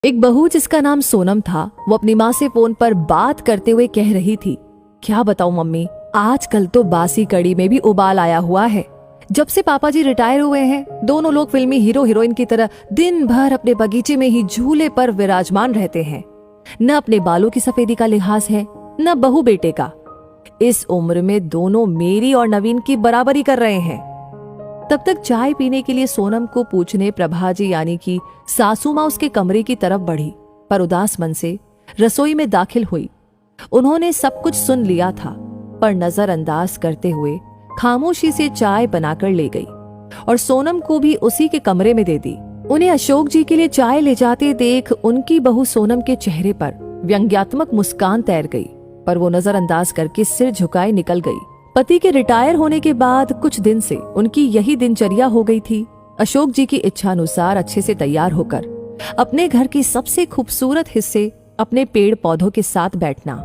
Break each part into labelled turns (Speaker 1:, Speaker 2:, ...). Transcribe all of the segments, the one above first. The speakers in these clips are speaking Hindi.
Speaker 1: एक बहू जिसका नाम सोनम था, वो अपनी माँ से फोन पर बात करते हुए कह रही थी, क्या बताऊं मम्मी, आजकल तो बासी कड़ी में भी उबाल आया हुआ है। जब से पापा जी रिटायर हुए हैं, दोनों लोग फिल्मी हीरो हीरोइन की तरह दिन भर अपने बगीचे में ही झूले पर विराजमान रहते हैं। न अपने बालों की सफेदी का लिहाज है, न बहू बेटे का। इस उम्र में दोनों मेरी और नवीन की बराबरी कर रहे हैं। तब तक चाय पीने के लिए सोनम को पूछने प्रभा जी यानी कि सासू माँ उसके कमरे की तरफ बढ़ी, पर उदास मन से रसोई में दाखिल हुई। उन्होंने सब कुछ सुन लिया था, पर नजरअंदाज करते हुए खामोशी से चाय बनाकर ले गई और सोनम को भी उसी के कमरे में दे दी। उन्हें अशोक जी के लिए चाय ले जाते देख उनकी बहू सोनम के चेहरे पर व्यंग्यात्मक मुस्कान तैर गई, पर वो नजरअंदाज करके सिर झुकाए निकल गई। पति के रिटायर होने के बाद कुछ दिन से उनकी यही दिनचर्या हो गई थी। अशोक जी की इच्छानुसार अच्छे से तैयार होकर अपने घर की सबसे खूबसूरत हिस्से अपने पेड़ पौधों के साथ बैठना,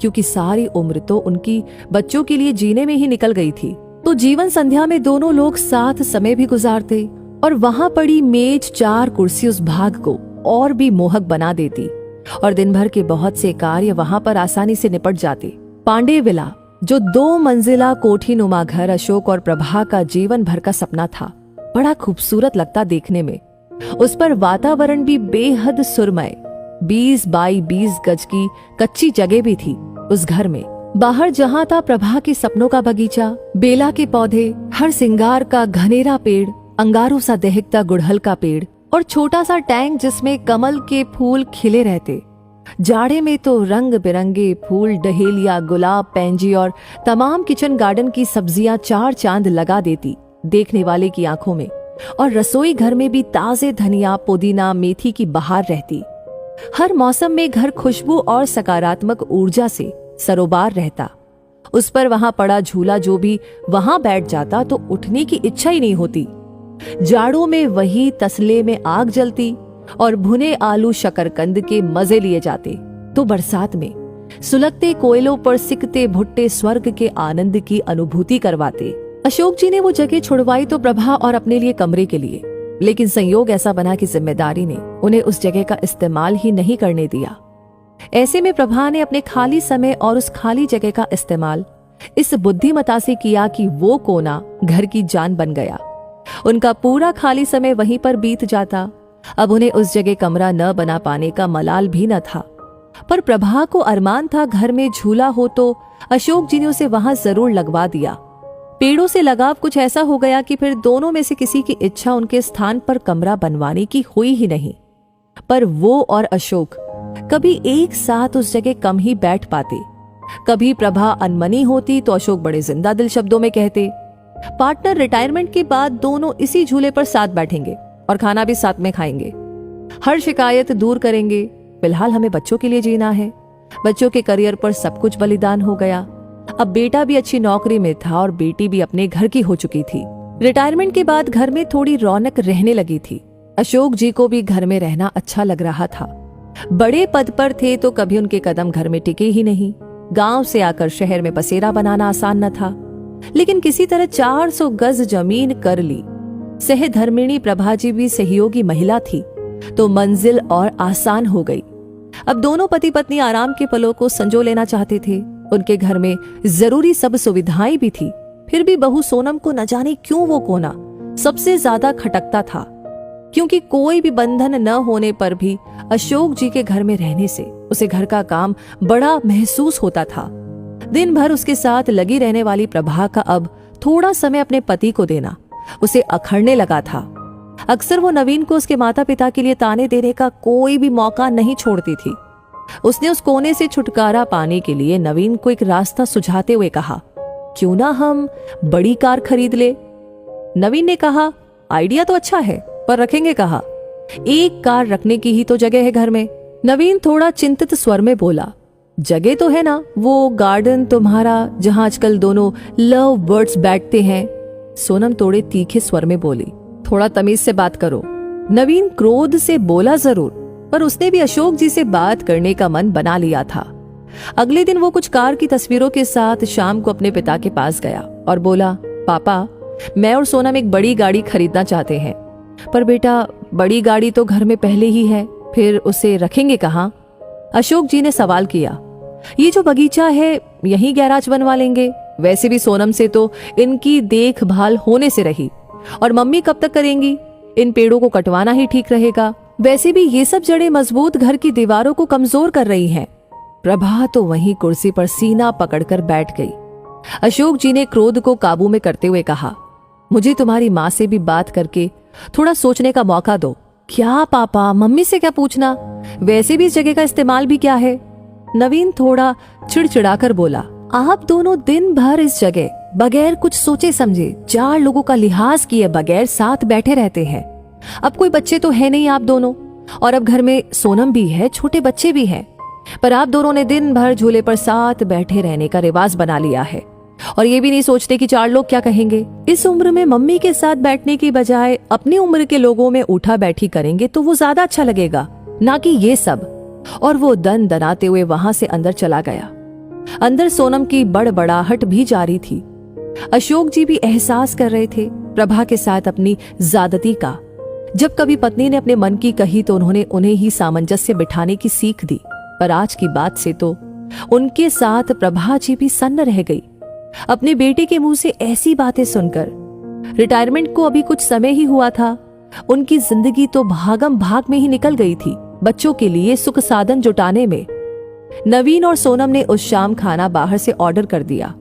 Speaker 1: क्योंकि सारी उम्र तो उनकी बच्चों के लिए जीने में ही निकल गई थी। तो जीवन संध्या में दोनों लोग साथ समय भी गुजारते और वहां पड़ी मेज चार कुर्सी उस भाग को और भी मोहक बना देती और दिन भर के बहुत से कार्य वहां पर आसानी से निपट जाते। पांडे विला, जो 2 मंजिला कोठी नुमा घर अशोक और प्रभा का जीवन भर का सपना था, बड़ा खूबसूरत लगता देखने में। उस पर वातावरण भी बेहद सुरमय। 20 बाई 20 गज की कच्ची जगह भी थी उस घर में। बाहर जहां था प्रभा के सपनों का बगीचा, बेला के पौधे, हर सिंगार का घनेरा पेड़, अंगारों सा दहकता गुड़हल का पेड़ और छोटा सा टैंक जिसमें कमल के फूल खिले रहते। जाड़े में तो रंग बिरंगे फूल, डहेलिया, गुलाब, पैंजी और तमाम किचन गार्डन की सब्जियां 4 चांद लगा देती देखने वाले की आंखों में। और रसोई घर में भी ताजे धनिया, पुदीना, मेथी की बहार रहती। हर मौसम में घर खुशबू और सकारात्मक ऊर्जा से सरोबार रहता। उस पर वहां पड़ा झूला जो भी वहां बैठ जाता तो उठने की इच्छा ही नहीं होती। जाड़ों में वही तसले में आग जलती और भुने आलू शकरकंद के मजे लिए जाते, तो बरसात में सुलगते कोयलों पर सिकते भुट्टे स्वर्ग के आनंद की अनुभूति करवाते। अशोक जी ने वो जगह छुड़वाई तो प्रभा और अपने लिए कमरे के लिए, लेकिन संयोग ऐसा बना कि जिम्मेदारी ने उन्हें उस जगह का इस्तेमाल ही नहीं करने दिया। ऐसे में प्रभा ने अपने खाली समय और उस खाली जगह का इस्तेमाल इस बुद्धिमता से किया कि वो कोना घर की जान बन गया। उनका पूरा खाली समय वहीं पर बीत जाता। अब उन्हें उस जगह कमरा न बना पाने का मलाल भी न था, पर प्रभा को अरमान था घर में झूला हो तो अशोक जी ने उसे वहां जरूर लगवा दिया। पेड़ों से लगाव कुछ ऐसा हो गया कि फिर दोनों में से किसी की इच्छा उनके स्थान पर कमरा बनवाने की हुई ही नहीं। पर वो और अशोक कभी एक साथ उस जगह कम ही बैठ पाते। कभी प्रभा अनमनी होती तो अशोक बड़े जिंदा दिल शब्दों में कहते, पार्टनर रिटायरमेंट के बाद दोनों इसी झूले पर साथ बैठेंगे और खाना भी साथ में खाएंगे, हर शिकायत दूर करेंगे। फिलहाल हमें बच्चों के लिए जीना है। बच्चों के करियर पर सब कुछ बलिदान हो गया। अब बेटा भी अच्छी नौकरी में था और बेटी भी अपने घर की हो चुकी थी। रिटायरमेंट के बाद घर में थोड़ी रौनक रहने लगी थी। अशोक जी को भी घर में रहना अच्छा लग रहा था। बड़े पद पर थे तो कभी उनके कदम घर में टिके ही नहीं। गांव से आकर शहर में बसेरा बनाना आसान न था, लेकिन किसी तरह 400 गज जमीन कर ली। सहधर्मिणी प्रभा जी भी सहयोगी महिला थी, तो मंजिल और आसान हो गई। अब दोनों पति पत्नी आराम के पलों को संजो लेना चाहते थे। उनके घर में जरूरी सब सुविधाएं भी थी, फिर भी बहू सोनम को न जाने क्यों वो कोना सबसे ज्यादा खटकता था, क्योंकि कोई भी बंधन न होने पर भी अशोक जी के घर में रहने से उसे घर का काम बड़ा महसूस होता था। दिन भर उसके साथ लगी रहने वाली प्रभा का अब थोड़ा समय अपने पति को देना उसे अखरने लगा था। अक्सर वो नवीन को उसके माता पिता के लिए ताने देने का कोई भी मौका नहीं छोड़ती थी। उसने उस कोने से छुटकारा पाने के लिए नवीन को एक रास्ता सुझाते हुए कहा, क्यों ना हम बड़ी कार खरीद ले। नवीन ने कहा, आइडिया तो अच्छा है, पर रखेंगे कहाँ? एक कार रखने की ही तो जगह है घर में। नवीन थोड़ा चिंतित स्वर में बोला, जगह तो है ना, वो गार्डन तुम्हारा जहां आजकल दोनों लव बर्ड्स बैठते हैं। सोनम थोड़े तीखे स्वर में बोली, थोड़ा तमीज से बात करो। नवीन क्रोध से बोला जरूर, पर उसने भी अशोक जी से बात करने का मन बना लिया था। अगले दिन वो कुछ कार की तस्वीरों के साथ शाम को अपने पिता के पास गया और बोला, पापा, मैं और सोनम एक बड़ी गाड़ी खरीदना चाहते हैं। पर बेटा, बड़ी गाड़ी तो घर में पहले ही है, फिर उसे रखेंगे कहाँ? अशोक जी ने सवाल किया। ये जो बगीचा है यही गैराज बनवा लेंगे। वैसे भी सोनम से तो इनकी देखभाल होने से रही, और मम्मी कब तक करेंगी? इन पेड़ों को कटवाना ही ठीक रहेगा। वैसे भी ये सब जड़ें मजबूत घर की दीवारों को कमजोर कर रही हैं। प्रभा तो वहीं कुर्सी पर सीना पकड़कर बैठ गई। अशोक जी ने क्रोध को काबू में करते हुए कहा, मुझे तुम्हारी माँ से भी बात करके थोड़ा सोचने का मौका दो। क्या पापा, मम्मी से क्या पूछना? वैसे भी इस जगह का इस्तेमाल भी क्या है? नवीन थोड़ा चिड़चिड़ाकर बोला, आप दोनों दिन भर इस जगह बगैर कुछ सोचे समझे 4 लोगों का लिहाज किए बगैर साथ बैठे रहते हैं। अब कोई बच्चे तो है नहीं आप दोनों, और अब घर में सोनम भी है, छोटे बच्चे भी हैं, पर आप दोनों ने दिन भर झूले पर साथ बैठे रहने का रिवाज बना लिया है, और ये भी नहीं सोचते कि 4 लोग क्या कहेंगे। इस उम्र में मम्मी के साथ बैठने की बजाय अपनी उम्र के लोगों में उठा बैठी करेंगे तो वो ज्यादा अच्छा लगेगा, ना कि ये सब। और वो दन दनाते हुए वहां से अंदर चला गया। अंदर सोनम की बड़बड़ाहट भी जारी थी। अशोक जी भी एहसास कर रहे थे प्रभा के साथ अपनी ज्यादती का। जब कभी पत्नी ने अपने मन की कही तो उन्होंने उन्हें ही सामंजस्य बिठाने की सीख दी, पर आज की बात से तो उनके साथ प्रभा जी भी सन्न रह गई। अपने बेटे के मुंह से ऐसी बातें सुनकर, रिटायरमेंट को अभी कुछ समय ही हुआ था, उनकी जिंदगी तो भागम भाग में ही निकल गई थी बच्चों के लिए सुख साधन जुटाने में। नवीन और सोनम ने उस शाम खाना बाहर से ऑर्डर कर दिया,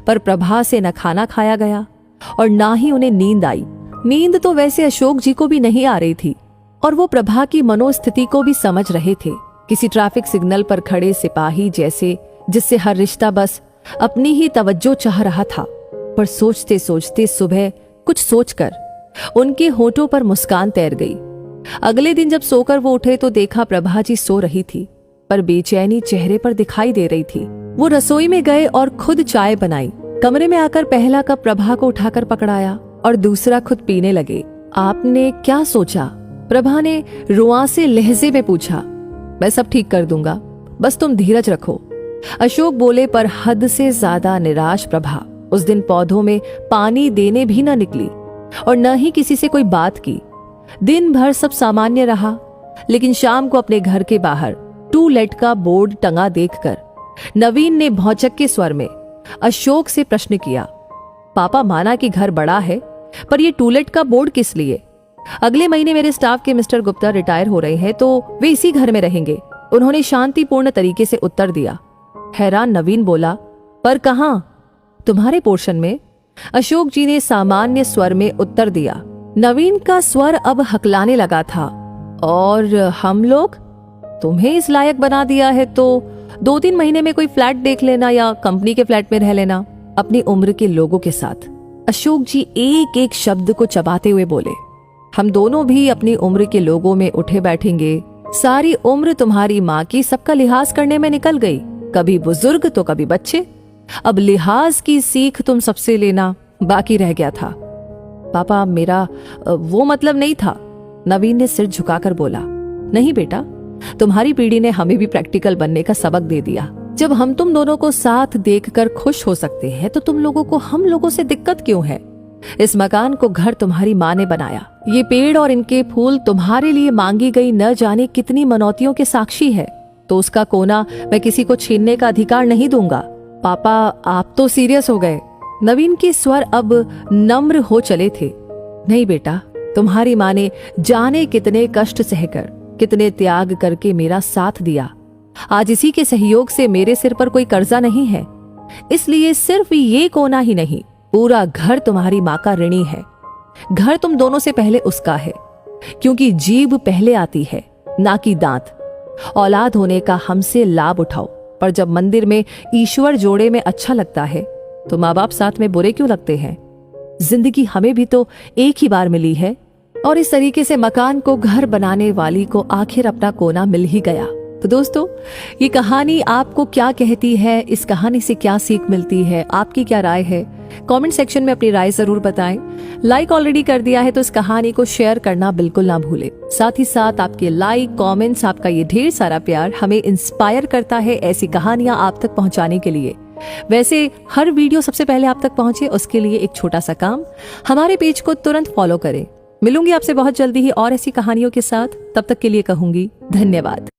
Speaker 1: पर प्रभा से न खाना खाया गया और ना ही उन्हें नींद आई। नींद तो वैसे अशोक जी को भी नहीं आ रही थी, और वो प्रभा की मनोस्थिति को भी समझ रहे थे। किसी ट्रैफिक सिग्नल पर खड़े सिपाही जैसे, जिससे हर रिश्ता बस अपनी ही तवज्जो चाह रहा था। पर सोचते सोचते सुबह कुछ सोचकर उनके होठों पर मुस्कान तैर गई। अगले दिन जब सोकर वो उठे तो देखा प्रभा जी सो रही थी, पर बेचैनी चेहरे पर दिखाई दे रही थी। वो रसोई में गए और खुद चाय बनाई। कमरे में आकर पहला कप प्रभा को उठाकर पकड़ाया और दूसरा खुद पीने लगे। आपने क्या सोचा? प्रभा ने रुआंसे लहजे में पूछा। मैं सब ठीक कर दूंगा, बस तुम धीरज रखो, अशोक बोले। पर हद से ज्यादा निराश प्रभा उस दिन पौधों में पानी देने भी न निकली और न ही किसी से कोई बात की। दिन भर सब सामान्य रहा, लेकिन शाम को अपने घर के बाहर टू लेट का बोर्ड टंगा देखकर नवीन ने भौचक के स्वर में अशोक से प्रश्न किया, पापा माना कि घर बड़ा है, पर ये टू लेट का बोर्ड किस लिए? अगले महीने मेरे स्टाफ के मिस्टर गुप्ता रिटायर हो रहे हैं तो वे इसी घर में रहेंगे, उन्होंने शांतिपूर्ण तरीके से उत्तर दिया। हैरान नवीन बोला, पर कहां? तुम्हारे पोर्शन में, अशोक जी ने सामान्य स्वर में उत्तर दिया। नवीन का स्वर अब हकलाने लगा था। और हम लोग? तुम्हें इस लायक बना दिया है तो 2-3 महीने में कोई फ्लैट देख लेना या कंपनी के फ्लैट में रह लेना अपनी उम्र के लोगों के साथ। अशोक जी एक एक शब्द को चबाते हुए बोले, हम दोनों भी अपनी उम्र के लोगों में उठे बैठेंगे। सारी उम्र तुम्हारी माँ की सबका लिहाज करने में निकल गई, कभी बुजुर्ग तो कभी बच्चे। अब लिहाज की सीख तुम सबसे लेना बाकी रह गया था। पापा मेरा वो मतलब नहीं था, नवीन ने सिर झुकाकर बोला। नहीं बेटा, तुम्हारी पीढ़ी ने हमें भी प्रैक्टिकल बनने का सबक दे दिया। जब हम तुम दोनों को साथ देखकर खुश हो सकते हैं तो तुम लोगों को हम लोगों से दिक्कत क्यों है? इस मकान को घर तुम्हारी माँ ने बनाया, ये पेड़ और इनके फूल तुम्हारे लिए मांगी गई न जाने कितनी मनौतियों के साक्षी है, तो उसका कोना मैं किसी को छीनने का अधिकार नहीं दूंगा। पापा आप तो सीरियस हो गए। नवीन के स्वर अब नम्र हो चले थे। नहीं बेटा, तुम्हारी माँ ने जाने कितने कष्ट सहकर, कितने त्याग करके मेरा साथ दिया। आज इसी के सहयोग से मेरे सिर पर कोई कर्जा नहीं है, इसलिए सिर्फ ये कोना ही नहीं, पूरा घर तुम्हारी माँ का ऋणी है। घर तुम दोनों से पहले उसका है, क्योंकि जीभ पहले आती है ना कि दांत। औलाद होने का हमसे लाभ उठाओ, पर जब मंदिर में ईश्वर जोड़े में अच्छा लगता है तो माँ बाप साथ में बुरे क्यों लगते हैं? जिंदगी हमें भी तो एक ही बार मिली है, और इस तरीके से मकान को घर बनाने वाली को आखिर अपना कोना मिल ही गया। तो दोस्तों, ये कहानी आपको क्या कहती है? इस कहानी से क्या सीख मिलती है? आपकी क्या राय है? कमेंट सेक्शन में अपनी राय जरूर बताएं। लाइक ऑलरेडी कर दिया है तो इस कहानी को शेयर करना बिल्कुल ना भूलें। साथ ही साथ आपके लाइक, कमेंट्स, आपका ये ढेर सारा प्यार हमें इंस्पायर करता है ऐसी कहानियां आप तक पहुंचाने के लिए। वैसे हर वीडियो सबसे पहले आप तक पहुंचे उसके लिए एक छोटा सा काम, हमारे पेज को तुरंत फॉलो करें। मिलूंगी आपसे बहुत जल्दी ही और ऐसी कहानियों के साथ। तब तक के लिए कहूंगी धन्यवाद।